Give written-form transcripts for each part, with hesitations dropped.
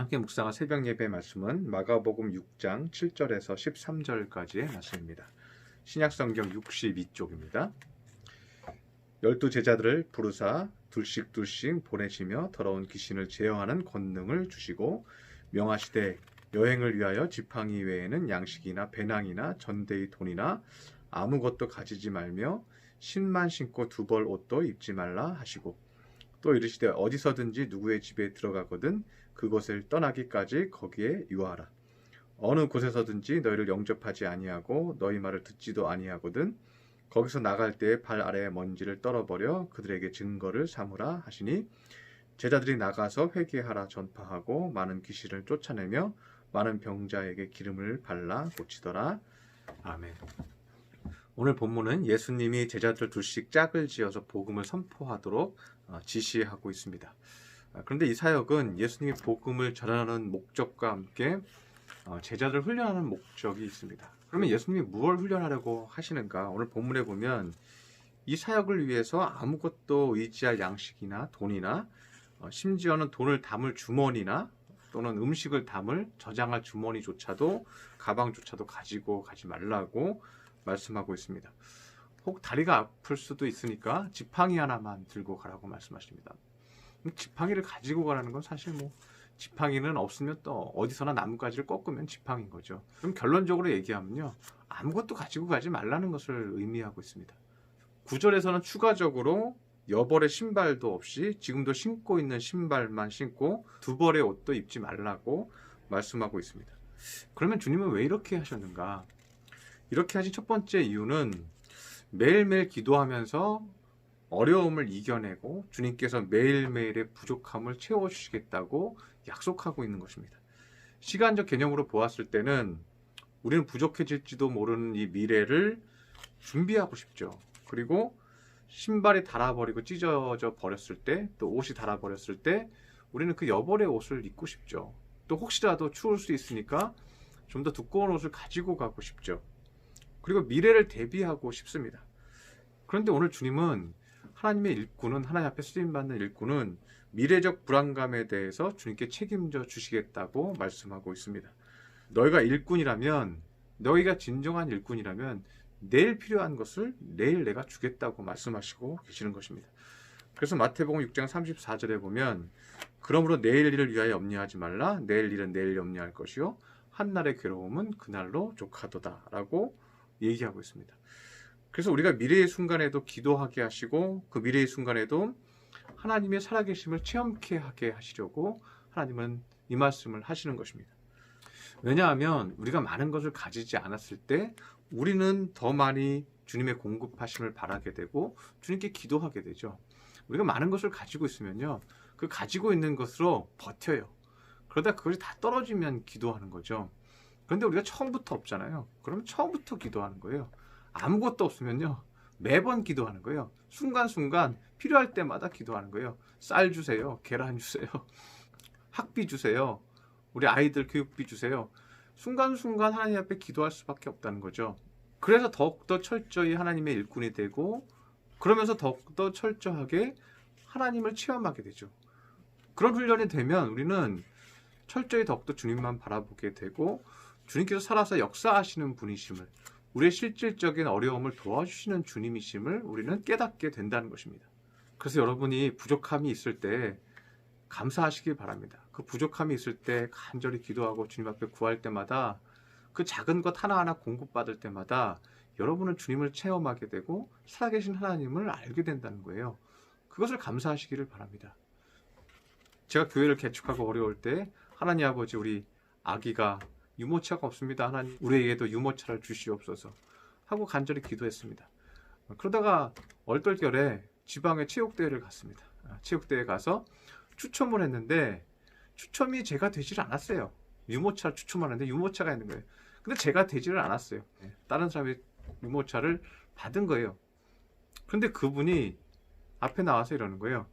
함께 묵상할 새벽 예배 말씀은 마가복음 6장 7절에서 13절까지의 말씀입니다. 신약성경 62쪽입니다. 12제자들을 부르사 둘씩 보내시며 더러운 귀신을 제어하는 권능을 주시고 명하시되 여행을 위하여 지팡이 외에는 양식이나 배낭이나 전대의 돈이나 아무것도 가지지 말며 신만 신고 두 벌 옷도 입지 말라 하시고 또 이르시되 어디서든지 누구의 집에 들어가거든 그곳을 떠나기까지 거기에 유하라. 어느 곳에서든지 너희를 영접하지 아니하고 너희 말을 듣지도 아니하거든 거기서 나갈 때에 발 아래에 먼지를 떨어버려 그들에게 증거를 삼으라 하시니 제자들이 나가서 회개하라 전파하고 많은 귀신을 쫓아내며 많은 병자에게 기름을 발라 고치더라. 아멘. 오늘 본문은 예수님이 제자들 둘씩 짝을 지어서 복음을 선포하도록 지시하고 있습니다. 그런데 이 사역은 예수님이 복음을 전하는 목적과 함께 제자들을 훈련하는 목적이 있습니다. 그러면 예수님이 무엇을 훈련하려고 하시는가? 오늘 본문에 보면 이 사역을 위해서 아무것도 의지할 양식이나 돈이나 심지어는 돈을 담을 주머니나 또는 음식을 담을 저장할 주머니조차도 가방조차도 가지고 가지 말라고 말씀하고 있습니다. 혹 다리가 아플 수도 있으니까 지팡이 하나만 들고 가라고 말씀하십니다. 지팡이를 가지고 가라는 건 사실 지팡이는 없으면 또 어디서나 나뭇가지를 꺾으면 지팡이인 거죠. 그럼 결론적으로 얘기하면요, 아무것도 가지고 가지 말라는 것을 의미하고 있습니다. 9절에서는 추가적으로 여벌의 신발도 없이 지금도 신고 있는 신발만 신고 두 벌의 옷도 입지 말라고 말씀하고 있습니다. 그러면 주님은 왜 이렇게 하셨는가? 이렇게 하신 첫 번째 이유는 매일매일 기도하면서 어려움을 이겨내고 주님께서 매일매일의 부족함을 채워주시겠다고 약속하고 있는 것입니다. 시간적 개념으로 보았을 때는 우리는 부족해질지도 모르는 이 미래를 준비하고 싶죠. 그리고 신발이 닳아버리고 찢어져 버렸을 때, 또 옷이 닳아버렸을 때 우리는 그 여벌의 옷을 입고 싶죠. 또 혹시라도 추울 수 있으니까 좀 더 두꺼운 옷을 가지고 가고 싶죠. 그리고 미래를 대비하고 싶습니다. 그런데 오늘 주님은 하나님의 일꾼은, 하나님 앞에 쓰임받는 일꾼은 미래적 불안감에 대해서 주님께 책임져 주시겠다고 말씀하고 있습니다. 너희가 일꾼이라면, 너희가 진정한 일꾼이라면 내일 필요한 것을 내일 내가 주겠다고 말씀하시고 계시는 것입니다. 그래서 마태복음 6장 34절에 보면 그러므로 내일 일을 위하여 염려하지 말라. 내일 일은 내일 염려할 것이요 한날의 괴로움은 그날로 족하도다 라고 얘기하고 있습니다. 그래서 우리가 미래의 순간에도 기도하게 하시고 그 미래의 순간에도 하나님의 살아계심을 체험케 하게 하시려고 하나님은 이 말씀을 하시는 것입니다. 왜냐하면 우리가 많은 것을 가지지 않았을 때 우리는 더 많이 주님의 공급하심을 바라게 되고 주님께 기도하게 되죠. 우리가 많은 것을 가지고 있으면요, 그 가지고 있는 것으로 버텨요. 그러다 그것이 다 떨어지면 기도하는 거죠. 그런데 우리가 처음부터 없잖아요. 그러면 처음부터 기도하는 거예요. 아무것도 없으면요, 매번 기도하는 거예요. 순간순간 필요할 때마다 기도하는 거예요. 쌀 주세요. 계란 주세요. 학비 주세요. 우리 아이들 교육비 주세요. 순간순간 하나님 앞에 기도할 수밖에 없다는 거죠. 그래서 더욱더 철저히 하나님의 일꾼이 되고 그러면서 더욱더 철저하게 하나님을 체험하게 되죠. 그런 훈련이 되면 우리는 철저히 더욱더 주님만 바라보게 되고 주님께서 살아서 역사하시는 분이심을, 우리의 실질적인 어려움을 도와주시는 주님이심을 우리는 깨닫게 된다는 것입니다. 그래서 여러분이 부족함이 있을 때 감사하시길 바랍니다. 그 부족함이 있을 때 간절히 기도하고 주님 앞에 구할 때마다 그 작은 것 하나하나 공급받을 때마다 여러분은 주님을 체험하게 되고 살아계신 하나님을 알게 된다는 거예요. 그것을 감사하시기를 바랍니다. 제가 교회를 개축하고 어려울 때 하나님 아버지, 우리 아기가 유모차가 없습니다. 하나님, 우리에게도 유모차를 주시옵소서 하고 간절히 기도했습니다. 그러다가 얼떨결에 지방의 체육대회를 갔습니다. 체육대회에 가서 추첨을 했는데 추첨이 제가 되지를 않았어요. 유모차를 추첨하는데 유모차가 있는 거예요. 근데 제가 되지를 않았어요. 다른 사람이 유모차를 받은 거예요. 그런데 그분이 앞에 나와서 이러는 거예요.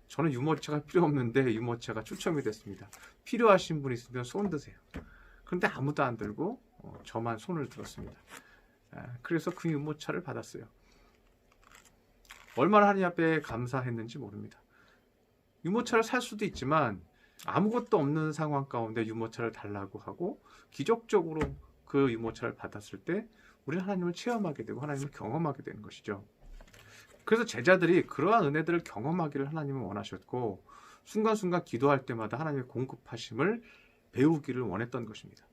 저는 유모차가 필요 없는데 유모차가 추첨이 됐습니다. 필요하신 분 있으면 손 드세요. 그런데 아무도 안 들고 저만 손을 들었습니다. 그래서 그 유모차를 받았어요. 얼마나 하나님 앞에 감사했는지 모릅니다. 유모차를 살 수도 있지만 아무것도 없는 상황 가운데 유모차를 달라고 하고 기적적으로 그 유모차를 받았을 때 우리는 하나님을 체험하게 되고 하나님을 경험하게 되는 것이죠. 그래서 제자들이 그러한 은혜들을 경험하기를 하나님은 원하셨고 순간순간 기도할 때마다 하나님의 공급하심을 배우기를 원했던 것입니다.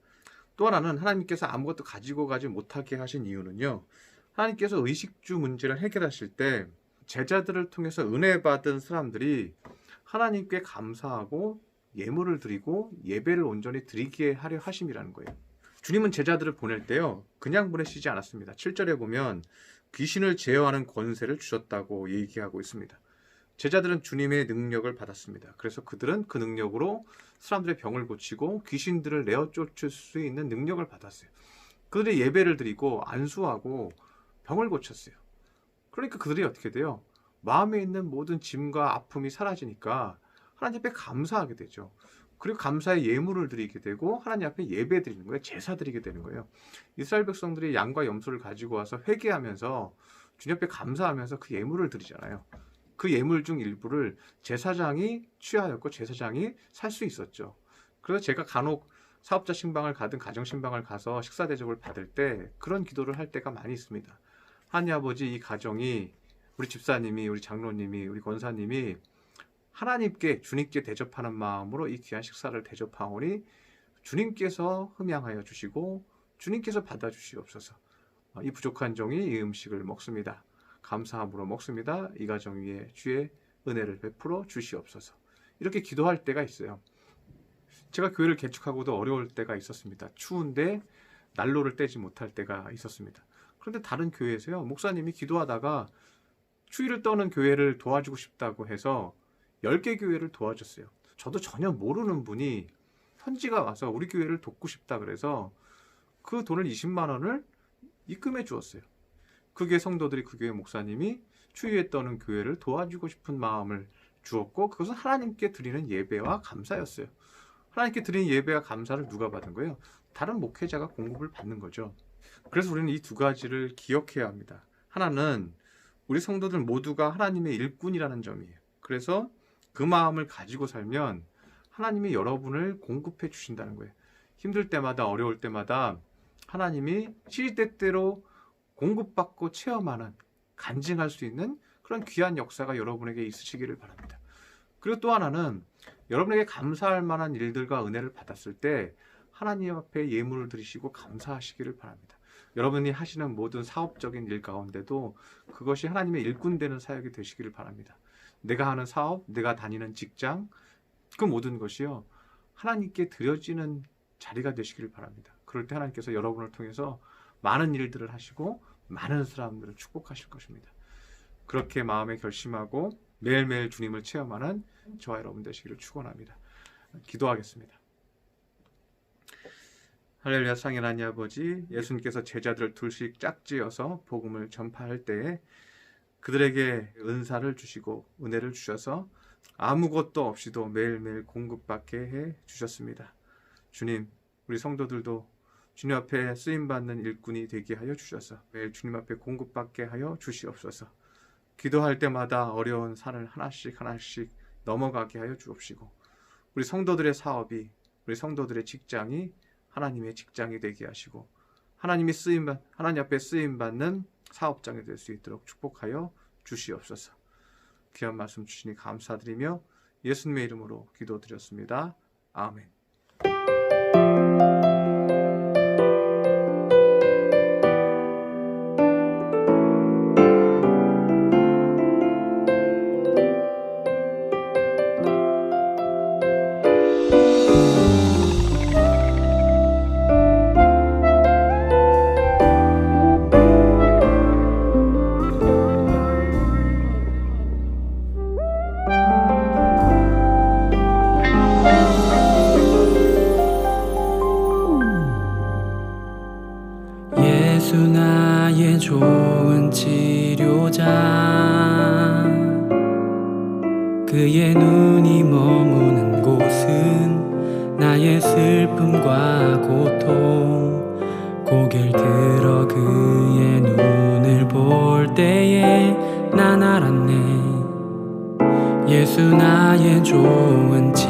또 하나는 하나님께서 아무것도 가지고 가지 못하게 하신 이유는요. 하나님께서 의식주 문제를 해결하실 때 제자들을 통해서 은혜 받은 사람들이 하나님께 감사하고 예물을 드리고 예배를 온전히 드리게 하려 하심이라는 거예요. 주님은 제자들을 보낼 때요. 그냥 보내시지 않았습니다. 7절에 보면 귀신을 제어하는 권세를 주셨다고 얘기하고 있습니다. 제자들은 주님의 능력을 받았습니다. 그래서 그들은 그 능력으로 사람들의 병을 고치고 귀신들을 내어 쫓을 수 있는 능력을 받았어요. 그들이 예배를 드리고 안수하고 병을 고쳤어요. 그러니까 그들이 어떻게 돼요? 마음에 있는 모든 짐과 아픔이 사라지니까 하나님 앞에 감사하게 되죠. 그리고 감사의 예물을 드리게 되고 하나님 앞에 예배 드리는 거예요. 제사 드리게 되는 거예요. 이스라엘 백성들이 양과 염소를 가지고 와서 회개하면서 주님 앞에 감사하면서 그 예물을 드리잖아요. 그 예물 중 일부를 제사장이 취하였고 제사장이 살 수 있었죠. 그래서 제가 간혹 사업자 신방을 가든 가정 신방을 가서 식사 대접을 받을 때 그런 기도를 할 때가 많이 있습니다. 하나님 아버지, 이 가정이 우리 집사님이, 우리 장로님이, 우리 권사님이 하나님께 주님께 대접하는 마음으로 이 귀한 식사를 대접하오니 주님께서 흠양하여 주시고 주님께서 받아주시옵소서. 이 부족한 종이 이 음식을 먹습니다. 감사함으로 먹습니다. 이 가정 위에 주의 은혜를 베풀어 주시옵소서. 이렇게 기도할 때가 있어요. 제가 교회를 개축하고도 어려울 때가 있었습니다. 추운데 난로를 떼지 못할 때가 있었습니다. 그런데 다른 교회에서요, 목사님이 기도하다가 추위를 떠는 교회를 도와주고 싶다고 해서 10개 교회를 도와줬어요. 저도 전혀 모르는 분이 현지가 와서 우리 교회를 돕고 싶다 그래서 그 돈을 20만 원을 입금해 주었어요. 그 교회 성도들이, 그 교회 목사님이 추위에 떠는 교회를 도와주고 싶은 마음을 주었고 그것은 하나님께 드리는 예배와 감사였어요. 하나님께 드리는 예배와 감사를 누가 받은 거예요? 다른 목회자가 공급을 받는 거죠. 그래서 우리는 이 두 가지를 기억해야 합니다. 하나는 우리 성도들 모두가 하나님의 일꾼이라는 점이에요. 그래서 그 마음을 가지고 살면 하나님이 여러분을 공급해 주신다는 거예요. 힘들 때마다, 어려울 때마다 하나님이 시시때때로 공급받고 체험하는, 간증할 수 있는 그런 귀한 역사가 여러분에게 있으시기를 바랍니다. 그리고 또 하나는 여러분에게 감사할 만한 일들과 은혜를 받았을 때 하나님 앞에 예물을 드리시고 감사하시기를 바랍니다. 여러분이 하시는 모든 사업적인 일 가운데도 그것이 하나님의 일꾼 되는 사역이 되시기를 바랍니다. 내가 하는 사업, 내가 다니는 직장, 그 모든 것이요 하나님께 드려지는 자리가 되시기를 바랍니다. 그럴 때 하나님께서 여러분을 통해서 많은 일들을 하시고 많은 사람들을 축복하실 것입니다. 그렇게 마음에 결심하고 매일매일 주님을 체험하는 저와 여러분 되시기를 축원합니다. 기도하겠습니다. 할렐루야. 상인 하나님 아버지, 예수님께서 제자들을 둘씩 짝지어서 복음을 전파할 때에 그들에게 은사를 주시고 은혜를 주셔서 아무것도 없이도 매일매일 공급받게 해 주셨습니다. 주님, 우리 성도들도 주님 앞에 쓰임받는 일꾼이 되게 하여 주셔서 매일 주님 앞에 공급받게 하여 주시옵소서. 기도할 때마다 어려운 산을 하나씩 하나씩 넘어가게 하여 주옵시고 우리 성도들의 사업이, 우리 성도들의 직장이 하나님의 직장이 되게 하시고 하나님 앞에 쓰임받는 사업장이 될 수 있도록 축복하여 주시옵소서. 귀한 말씀 주시니 감사드리며 예수님의 이름으로 기도드렸습니다. 아멘. 예수 나의 좋은 치료자, 그의 눈이 머무는 곳은 나의 슬픔과 고통, 고개를 들어 그의 눈을 볼 때에 난 알았네. 예수 나의 좋은 집